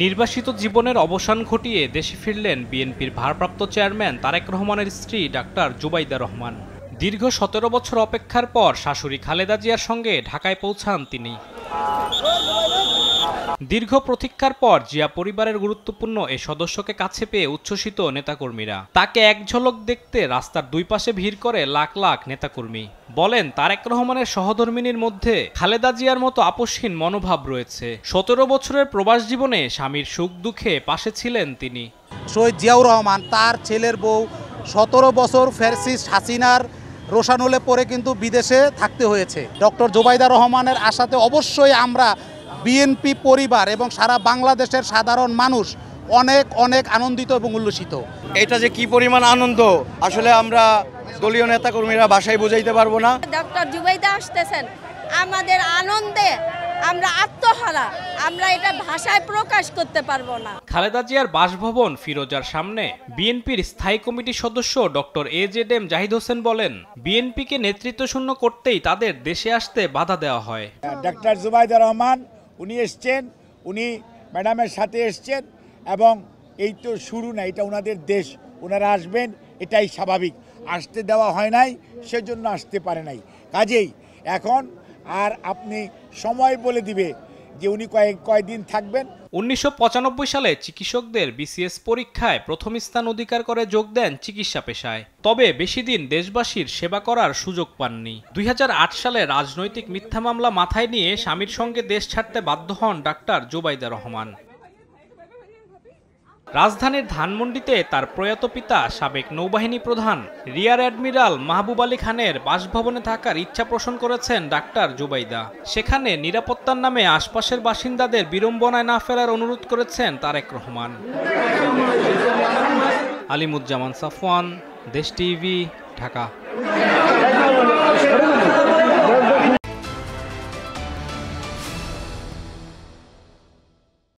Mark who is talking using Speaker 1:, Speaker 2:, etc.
Speaker 1: নির্বাসিত জীবনের অবসান ঘটিয়ে দেশে ফিরলেন বিএনপির ভারপ্রাপ্ত চেয়ারম্যান তারেক রহমানের স্ত্রী ডাক্তার জুবাইদা রহমান। দীর্ঘ ১৭ বছর অপেক্ষার পর শাশুড়ি খালেদা জিয়ার সঙ্গে ঢাকায় পৌঁছান তিনি। দীর্ঘ প্রতীক্ষার পর জিয়া পরিবারের গুরুত্বপূর্ণ এ সদস্যকে কাছে পেয়ে উচ্ছ্বসিত নেতাকর্মীরা। তাকে এক ঝলক দেখতে রাস্তার দুই পাশে ভিড় করে লাখ লাখ নেতাকর্মী। বলেন, তারেক রহমানের সহধর্মিনীর মধ্যে খালেদা জিয়ার মতো আপোষহীন মনোভাব রয়েছে। ১৭ বছরের প্রবাস জীবনে স্বামীর সুখ দুঃখে পাশে ছিলেন তিনি।
Speaker 2: শহীদ জিয়াউর রহমান তার ছেলের বউ ১৭ বছর ফ্যাসিস্ট হাসিনার রোষানলে পরে কিন্তু বিদেশে থাকতে হয়েছে। ডক্টর জুবাইদা রহমানের আশাতে অবশ্যই আমরা বিএনপি পরিবার এবং সারা বাংলাদেশের সাধারণ মানুষ অনেক অনেক আনন্দিত এবং উল্লসিত।
Speaker 3: এটা যে কি পরিমাণ আনন্দ আসলে আমরা দলীয় নেতাকর্মীরা ভাষায় বোঝাইতে পারবো না।
Speaker 4: ডক্টর জুবাইদা আসতেছেন, আমাদের আনন্দে আমরা আত্মহারা, আমরা এটা ভাষায় প্রকাশ করতে পারবো না।
Speaker 1: খালেদা জিয়ার বাসভবন ফিরোজার সামনে বিএনপির স্থায়ী কমিটির সদস্য ডক্টর এজেডএম জাহিদ হোসেন বলেন, বিএনপিকে নেতৃত্বশূন্য করতেই তাদের দেশে আসতে বাধা দেওয়া হয়।
Speaker 5: ডক্টর জুবাইদা রহমান উনি এসছেন, উনি ম্যাডামের সাথে এসছেন এবং এই তো শুরু না, এটা ওনাদের দেশ, ওনারা আসবেন, এটাই স্বাভাবিক। আসতে দেওয়া হয় নাই, সেজন্য আসতে পারে নাই। কাজেই এখন আর আপনি সময় বলে দিবে যে উনি কয়েকদিন থাকবেন।
Speaker 1: ১৯৯৫ সালে চিকিৎসকদের বিসিএস পরীক্ষায় প্রথম স্থান অধিকার করে যোগ দেন চিকিৎসা পেশায়। তবে বেশি দিন দেশবাসীর সেবা করার সুযোগ পাননি। ২০০৮ সালে রাজনৈতিক মিথ্যা মামলা মাথায় নিয়ে স্বামীর সঙ্গে দেশ ছাড়তে বাধ্য হন ডাক্তার জুবাইদা রহমান। রাজধানীর ধানমন্ডিতে তার প্রয়াত পিতা সাবেক নৌবাহিনী প্রধান রিয়ার অ্যাডমিরাল মাহবুব আলী খানের বাসভবনে থাকার ইচ্ছা পোষণ করেছেন ডাক্তার জুবাইদা। সেখানে নিরাপত্তার নামে আশপাশের বাসিন্দাদের বিড়ম্বনায় না ফেরার অনুরোধ করেছেন তারেক রহমান। আলিমুজ্জামান সাফওয়ান, দেশ টিভি, ঢাকা।